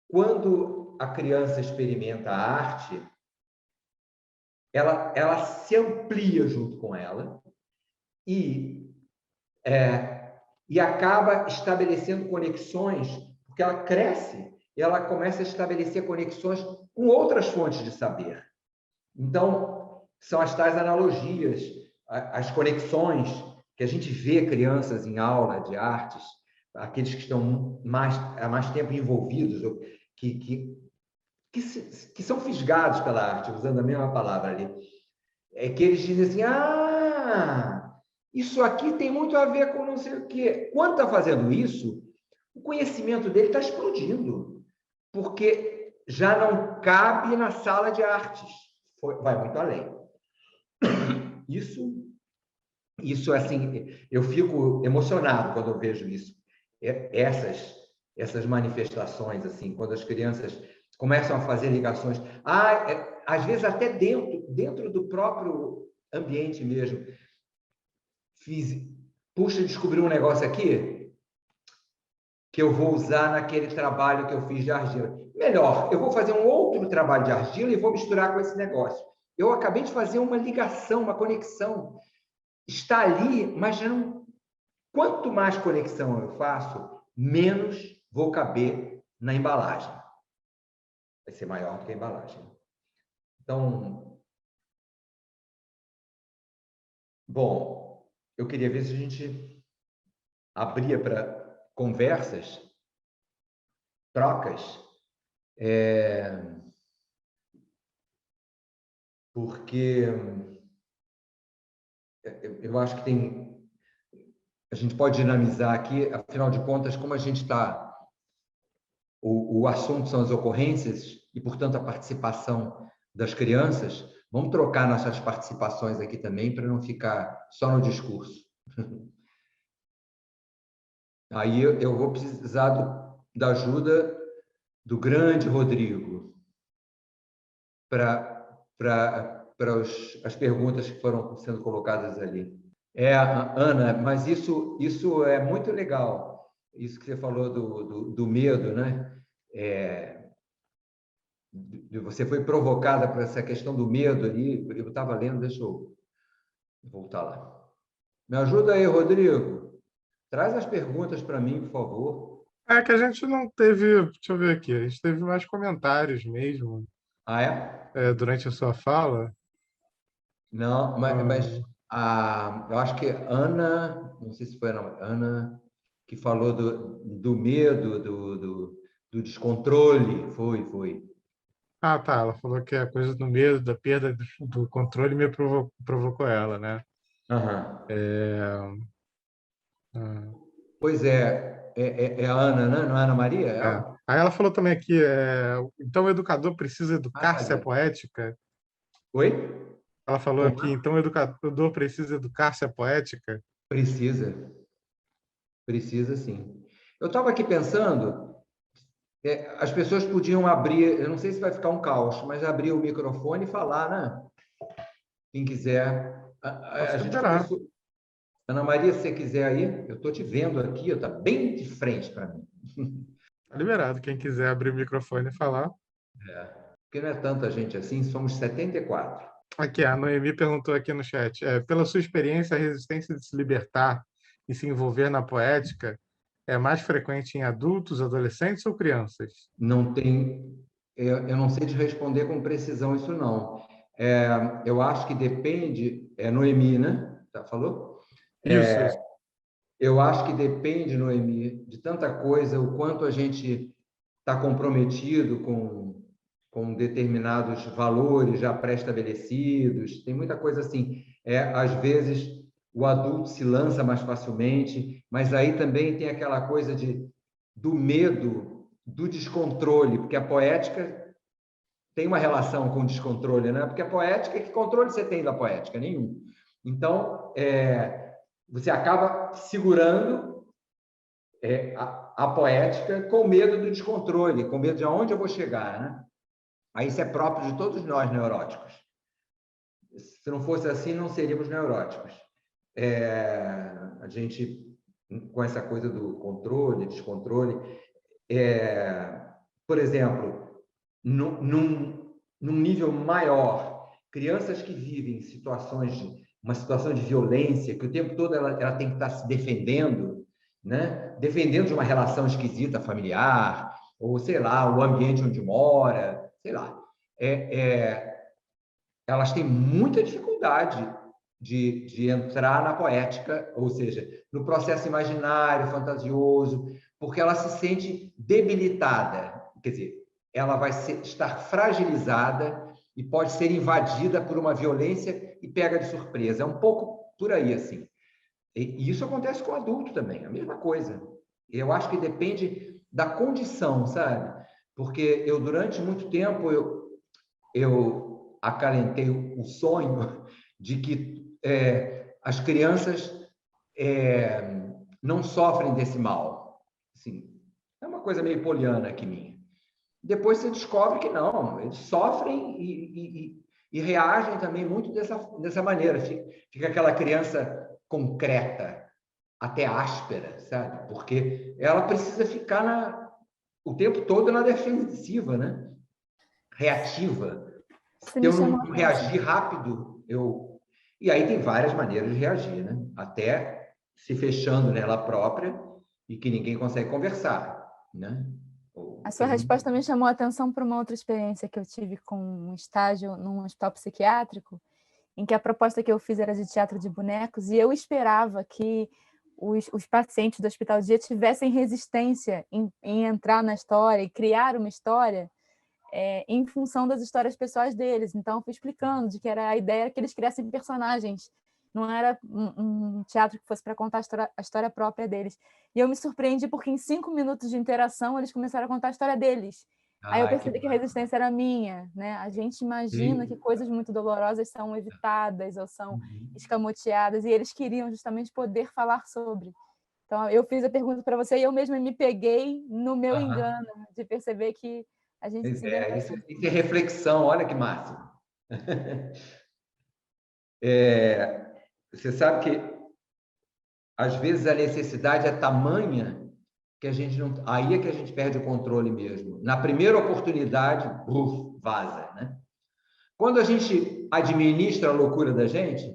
quando a criança experimenta a arte, ela se amplia junto com ela e, e acaba estabelecendo conexões, porque ela cresce e ela começa a estabelecer conexões com outras fontes de saber. Então, são as tais analogias, as conexões que a gente vê crianças em aula de artes, aqueles que estão há mais tempo envolvidos, que são fisgados pela arte, usando a mesma palavra ali, é que eles dizem assim, isso aqui tem muito a ver com não sei o quê. Quando está fazendo isso, o conhecimento dele está explodindo, porque já não cabe na sala de artes, vai muito além. Isso assim, eu fico emocionado quando eu vejo isso, essas manifestações, assim, quando as crianças começam a fazer ligações, às vezes até dentro do próprio ambiente mesmo. Puxa, descobri um negócio aqui que eu vou usar naquele trabalho que eu fiz de argila. Melhor, eu vou fazer um outro trabalho de argila e vou misturar com esse negócio. Eu acabei de fazer uma ligação, uma conexão. Está ali, mas já não... Quanto mais conexão eu faço, menos vou caber na embalagem. Vai ser maior do que a embalagem. Então, bom, eu queria ver se a gente abria para conversas, trocas, porque eu acho que a gente pode dinamizar aqui, afinal de contas, como a gente está... O assunto são as ocorrências e, portanto, a participação das crianças. Vamos trocar nossas participações aqui também para não ficar só no discurso. Aí eu vou precisar da ajuda do grande Rodrigo para as perguntas que foram sendo colocadas ali. Ana, mas isso é muito legal, isso que você falou do medo, né? Você foi provocada por essa questão do medo ali. Eu estava lendo, deixa eu voltar lá. Me ajuda aí, Rodrigo. Traz as perguntas para mim, por favor. É que a gente não teve, deixa eu ver aqui, a gente teve mais comentários mesmo Ah, é? durante a sua fala. Não, mas Hum, eu acho que Ana, não sei se foi a nome, Ana, que falou do medo, do descontrole. Foi. Ah, tá. Ela falou que a coisa do medo, da perda do controle me provocou ela, né? Aham. É, ah, Pois é a Ana, né? Não é a Ana Maria? É é. ela? Aí ela falou também aqui, então o educador precisa Ah, tá educar-se à ali. poética. Oi? Ela falou Como aqui, é? então o educador precisa educar-se à poética. Precisa, precisa sim. Eu estava aqui pensando, as pessoas podiam abrir, eu não sei se vai ficar um caos, mas abrir o microfone e falar, né? Quem quiser. A Posso gente liberar. começou. Ana Maria, se você quiser aí, eu estou te vendo aqui, está bem de frente para mim. Tá liberado. Quem quiser abrir o microfone e falar. Porque não é tanta gente assim, somos 74. Aqui, a Noemi perguntou aqui no chat, pela sua experiência, a resistência de se libertar e se envolver na poética é mais frequente em adultos, adolescentes ou crianças? Não tem, eu não sei te responder com precisão isso não. Eu acho que depende, Noemi, né? Tá, falou? Isso. Eu acho que depende, Noemi, de tanta coisa, o quanto a gente está comprometido com determinados valores já pré-estabelecidos. Tem muita coisa assim. Às vezes, o adulto se lança mais facilmente, mas aí também tem aquela coisa do medo, do descontrole, porque a poética tem uma relação com o descontrole, né? Porque a poética, que controle você tem da poética? Nenhum. Então, você acaba segurando a poética com medo do descontrole, com medo de aonde eu vou chegar, né? Aí isso é próprio de todos nós neuróticos. Se não fosse assim, não seríamos neuróticos. A gente, com essa coisa do controle, descontrole, por exemplo, num nível maior, crianças que vivem uma situação de violência, que o tempo todo ela tem que estar se defendendo, né? Defendendo de uma relação esquisita familiar, ou sei lá, o ambiente onde mora, sei lá. É, é, Elas têm muita dificuldade de entrar na poética, ou seja, no processo imaginário, fantasioso, porque ela se sente debilitada, quer dizer, ela vai estar fragilizada e pode ser invadida por uma violência e pega de surpresa. É um pouco por aí, assim. E isso acontece com adulto também, a mesma coisa. Eu acho que depende da condição, sabe? Porque durante muito tempo, eu acalentei o sonho de que as crianças não sofrem desse mal. Assim, é uma coisa meio poliana aqui minha. Depois você descobre que não, eles sofrem e reagem também muito dessa maneira. Fica aquela criança concreta, até áspera, sabe? Porque ela precisa ficar o tempo todo na defensiva, né? Reativa. Você Se me eu chamou não a atenção. reagir rápido, eu. E aí tem várias maneiras de reagir, né? Até se fechando nela própria e que ninguém consegue conversar, né? A sua resposta me chamou a atenção para uma outra experiência que eu tive com um estágio num hospital psiquiátrico, em que a proposta que eu fiz era de teatro de bonecos, e eu esperava que os pacientes do hospital de dia tivessem resistência em entrar na história e criar uma história em função das histórias pessoais deles. Então, eu fui explicando de que a ideia era que eles criassem personagens, não era um teatro que fosse para contar a história própria deles. E eu me surpreendi porque em 5 minutos de interação eles começaram a contar a história deles. Aí eu Ai, que percebi que a resistência era minha, né? A gente imagina que sim. coisas muito dolorosas são evitadas ou são Uhum. escamoteadas, e eles queriam justamente poder falar sobre. Então, eu fiz a pergunta para você e eu mesma me peguei no meu Aham. engano de perceber que a gente Pois se vê isso, muito. isso é reflexão, olha que máximo. Você sabe que às vezes a necessidade é tamanha que a gente não. Aí é que a gente perde o controle mesmo. Na primeira oportunidade, vaza, né? Quando a gente administra a loucura da gente,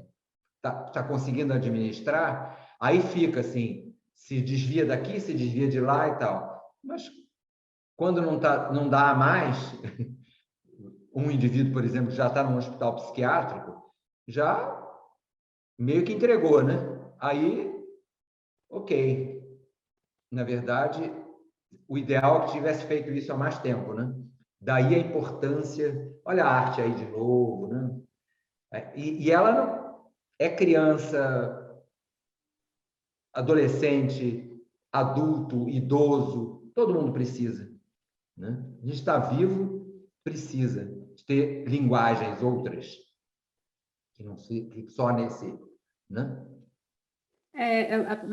tá conseguindo administrar, aí fica assim, se desvia daqui, se desvia de lá e tal. Mas quando não dá mais, um indivíduo, por exemplo, que já está num hospital psiquiátrico, já meio que entregou, né? Aí, ok. Na verdade, o ideal é que tivesse feito isso há mais tempo, né? Daí a importância, olha a arte aí de novo, né? E ela não é criança, adolescente, adulto, idoso, todo mundo precisa, né? A gente está vivo, precisa de ter linguagens outras, que não fique só nesse, né?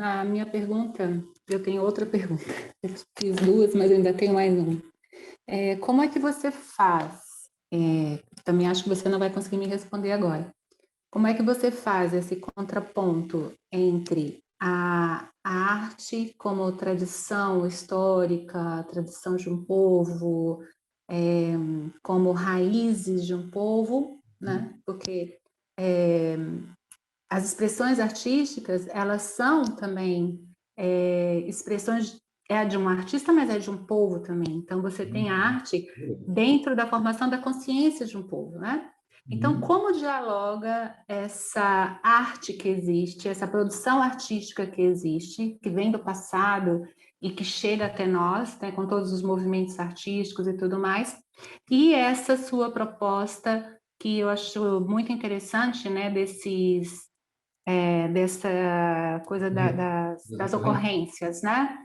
A minha pergunta, eu tenho outra pergunta. Eu fiz duas, mas eu ainda tenho mais uma. Como é que você faz? Também acho que você não vai conseguir me responder agora. Como é que você faz esse contraponto entre a arte como tradição histórica, tradição de um povo, como raízes de um povo, né? Porque as expressões artísticas, elas são também expressões de um artista, mas é de um povo também. Então, você tem a arte dentro da formação da consciência de um povo, né? Então, como dialoga essa arte que existe, essa produção artística que existe, que vem do passado e que chega até nós, né, com todos os movimentos artísticos e tudo mais, e essa sua proposta, que eu acho muito interessante, né, dessa coisa das ocorrências, né?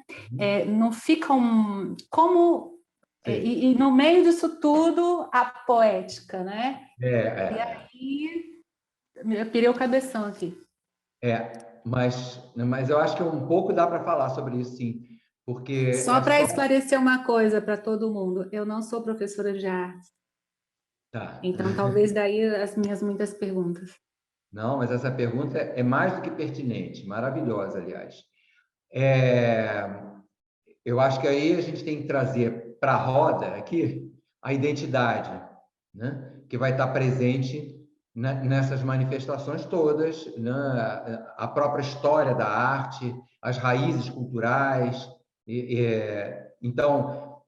Não ficam como... E no meio disso tudo, a poética, né? E aí, eu pirei o cabeção aqui. Mas eu acho que um pouco dá para falar sobre isso, sim, porque... Só para esclarecer uma coisa para todo mundo, eu não sou professora de arte. Tá. Então, talvez daí as minhas muitas perguntas. Não, mas essa pergunta é mais do que pertinente, maravilhosa, aliás. Eu acho que aí a gente tem que trazer para a roda aqui a identidade, né? Que vai estar presente nessas manifestações todas, né? A própria história da arte, as raízes culturais. Então,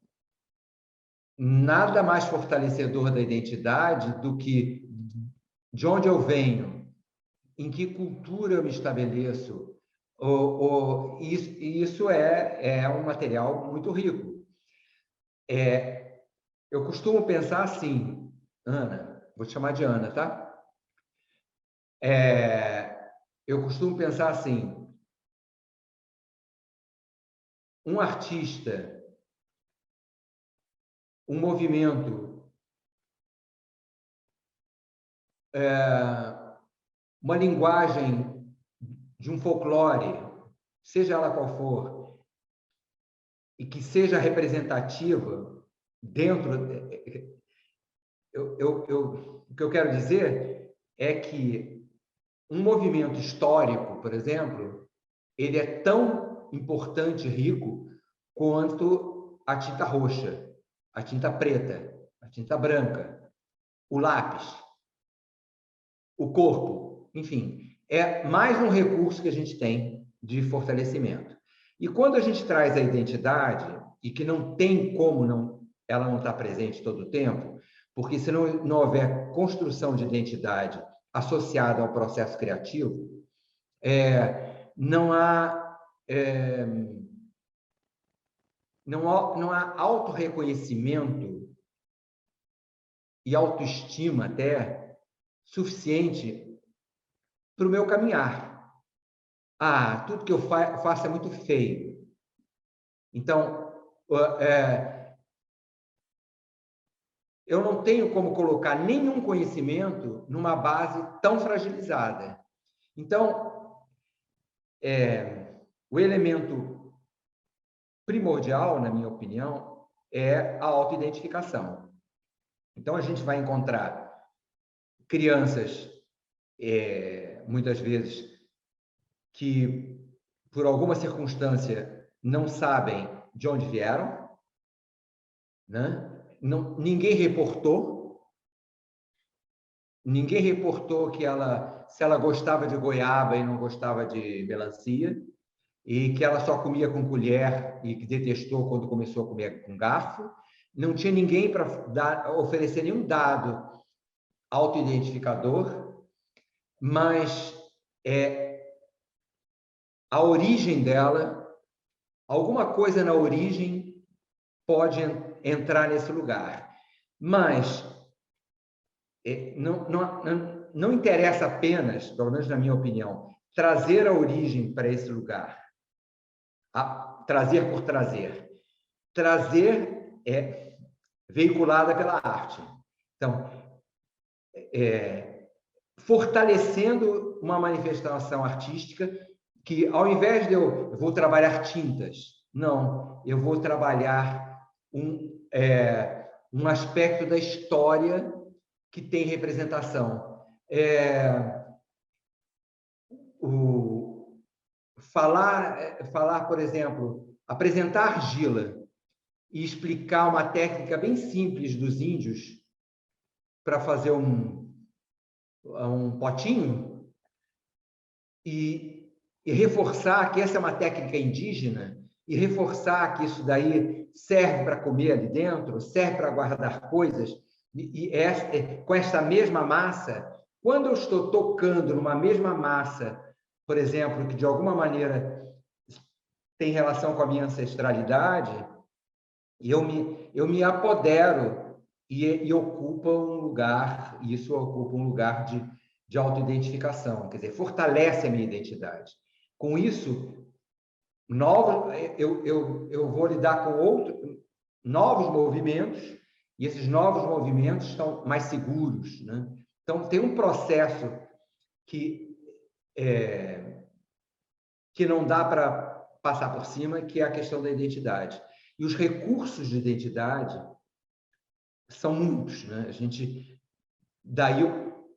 nada mais fortalecedor da identidade do que de onde eu venho, em que cultura eu me estabeleço. Isso é um material muito rico. Eu costumo pensar assim, Ana, vou te chamar de Ana, tá? Eu costumo pensar assim, um artista, um movimento, uma linguagem de um folclore, seja ela qual for, e que seja representativa dentro... O que eu quero dizer é que um movimento histórico, por exemplo, ele é tão importante e rico quanto a tinta roxa, a tinta preta, a tinta branca, o lápis, o corpo, enfim, é mais um recurso que a gente tem de fortalecimento. E quando a gente traz a identidade, e que não tem como ela não estar presente todo o tempo, porque se não houver construção de identidade associada ao processo criativo, não há autorreconhecimento e autoestima até suficiente para o meu caminhar. Tudo que eu faço é muito feio. Então, eu não tenho como colocar nenhum conhecimento numa base tão fragilizada. Então, o elemento primordial, na minha opinião, é a autoidentificação. Então, a gente vai encontrar crianças, muitas vezes, que, por alguma circunstância, não sabem de onde vieram, né? Ninguém reportou que se ela gostava de goiaba e não gostava de melancia, e que ela só comia com colher e que detestou quando começou a comer com garfo. Não tinha ninguém para oferecer nenhum dado autoidentificador, mas a origem dela, alguma coisa na origem pode entrar nesse lugar. Mas não interessa apenas, pelo menos na minha opinião, trazer a origem para esse lugar. Trazer por trazer. Trazer é veiculada pela arte. Então, fortalecendo uma manifestação artística que, ao invés de eu vou trabalhar tintas, não, eu vou trabalhar um aspecto da história que tem representação. Falar, por exemplo, apresentar argila e explicar uma técnica bem simples dos índios para fazer um potinho e reforçar que essa é uma técnica indígena e reforçar que isso daí serve para comer ali dentro, serve para guardar coisas, com essa mesma massa, quando eu estou tocando numa mesma massa, por exemplo, que de alguma maneira tem relação com a minha ancestralidade, eu me apodero e ocupa um lugar, isso ocupa um lugar de autoidentificação, quer dizer, fortalece a minha identidade. Com isso, eu vou lidar com novos movimentos, e esses novos movimentos estão mais seguros, né? Então, tem um processo que não dá para passar por cima, que é a questão da identidade. E os recursos de identidade são muitos, né? Daí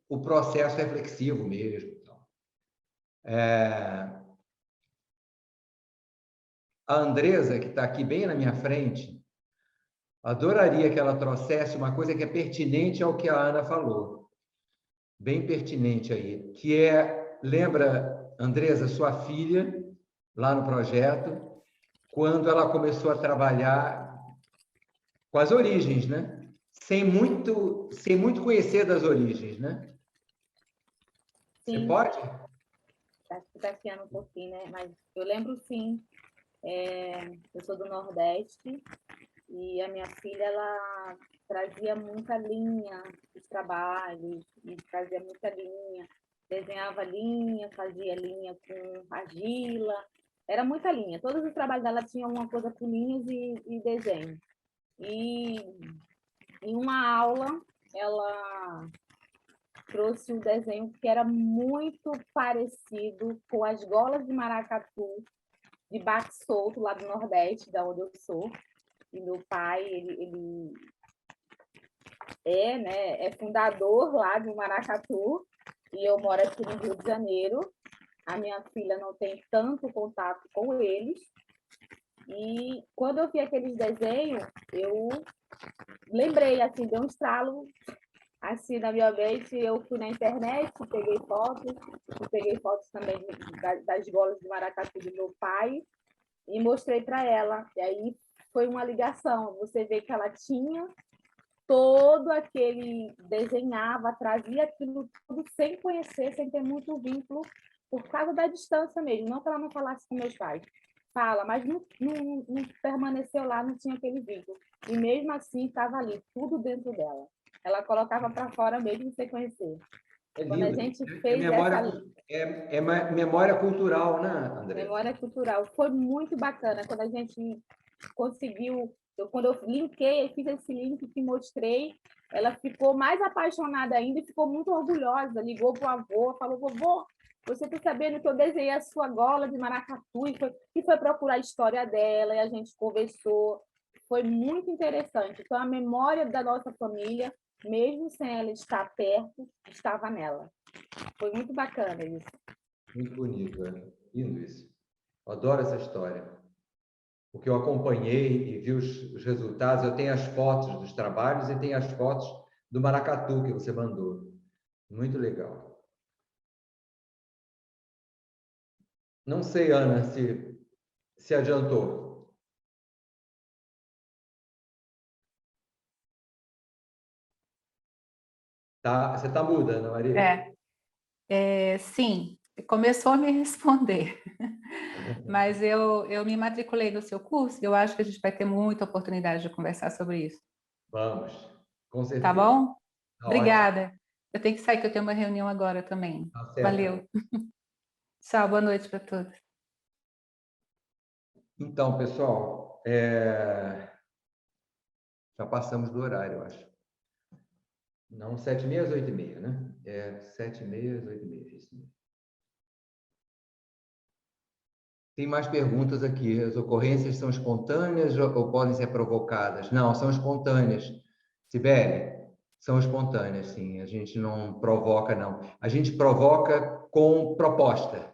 o processo reflexivo mesmo. A Andresa, que está aqui bem na minha frente, adoraria que ela trouxesse uma coisa que é pertinente ao que a Ana falou. Bem pertinente aí, que lembra, Andresa, sua filha, lá no projeto, quando ela começou a trabalhar com as origens, né? Sem muito conhecer das origens, né? Sim. Você pode? Acho que está afiando um pouquinho, né? Mas eu lembro, sim. Eu sou do Nordeste e a minha filha, ela trazia muita linha dos trabalhos, e trazia muita linha, desenhava linha, fazia linha com argila, era muita linha. Todos os trabalhos dela tinham alguma coisa com linhas e desenho. E em uma aula, ela trouxe um desenho que era muito parecido com as golas de maracatu de baque solto, lá do Nordeste, da onde eu sou. E meu pai, ele é fundador lá do Maracatu, e eu moro aqui no Rio de Janeiro. A minha filha não tem tanto contato com eles. E quando eu vi aqueles desenhos, eu lembrei, assim, deu um estralo assim na minha mente. Eu fui na internet, peguei fotos também das golas de maracatu do meu pai e mostrei para ela. E aí foi uma ligação. Você vê que ela tinha todo aquele, desenhava, trazia aquilo tudo sem conhecer, sem ter muito vínculo, por causa da distância mesmo. Não que ela não falasse com meus pais. Fala, mas não permaneceu lá, não tinha aquele vínculo. E mesmo assim estava ali, tudo dentro dela. Ela colocava para fora mesmo sem conhecer. Quando a gente fez memória cultural, né, André? Memória cultural. Foi muito bacana quando a gente conseguiu. Quando eu linkei, fiz esse link que mostrei, ela ficou mais apaixonada ainda e ficou muito orgulhosa. Ligou para o avô, falou: vovô, você está sabendo que eu desenhei a sua gola de maracatu? E foi procurar a história dela, e a gente conversou. Foi muito interessante. Então, a memória da nossa família, mesmo sem ela estar perto, estava nela. Foi muito bacana isso. Muito bonito, lindo isso. Eu adoro essa história. Porque eu acompanhei e vi os resultados. Eu tenho as fotos dos trabalhos e tenho as fotos do maracatu que você mandou. Muito legal. Não sei, Ana, se adiantou. Tá, você está muda, Ana Maria? Sim, começou a me responder. Mas eu me matriculei no seu curso e eu acho que a gente vai ter muita oportunidade de conversar sobre isso. Vamos, Com certeza. Tá bom? Tá Obrigada. Eu tenho que sair, que eu tenho uma reunião agora também. Tá certo. Valeu. Tchau, boa noite para todos. Então, pessoal, já passamos do horário, eu acho. Não, 7h30 às 8h30, né? 7h30 às 8h30. Isso mesmo. Tem mais perguntas aqui. As ocorrências são espontâneas ou podem ser provocadas? Não, são espontâneas. Sibeli, são espontâneas, sim. A gente não provoca, não. A gente provoca com proposta.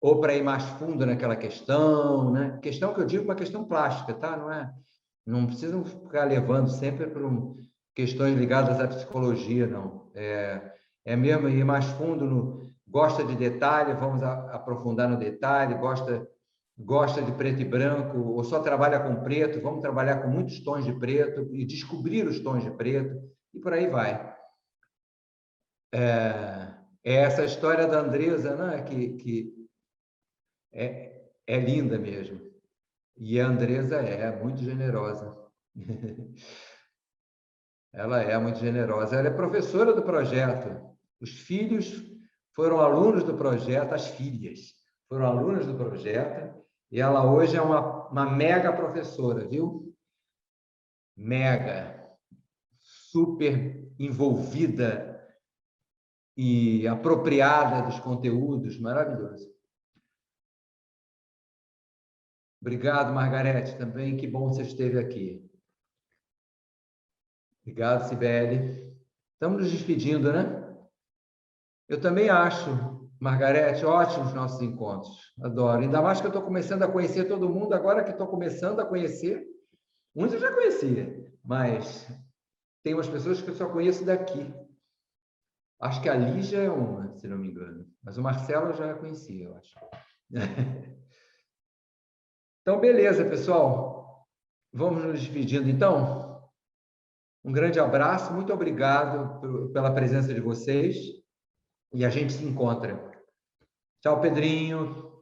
Ou para ir mais fundo naquela questão, né? Questão que eu digo uma questão plástica, tá? Não precisam ficar levando sempre para questões ligadas à psicologia, não. É mesmo ir mais fundo gosta de detalhe, vamos aprofundar no detalhe, gosta de preto e branco, ou só trabalha com preto, vamos trabalhar com muitos tons de preto e descobrir os tons de preto, e por aí vai. Essa história da Andresa, né, que é linda mesmo. E a Andresa é muito generosa. Ela é muito generosa. Ela é professora do projeto. Os filhos foram alunos do projeto, as filhas foram alunas do projeto, e ela hoje é uma mega professora, viu? Mega, super envolvida e apropriada dos conteúdos, maravilhoso. Obrigado, Margarete, também, que bom você esteve aqui. Obrigado, Sibeli. Estamos nos despedindo, né? Eu também acho, Margarete, ótimos nossos encontros. Adoro. Ainda mais que eu estou começando a conhecer todo mundo, agora que estou começando a conhecer. Uns eu já conhecia, mas tem umas pessoas que eu só conheço daqui. Acho que a Lígia é uma, se não me engano. Mas o Marcelo eu já conhecia, eu acho. Então, beleza, pessoal. Vamos nos despedindo, então? Um grande abraço, muito obrigado pela presença de vocês. E a gente se encontra. Tchau, Pedrinho.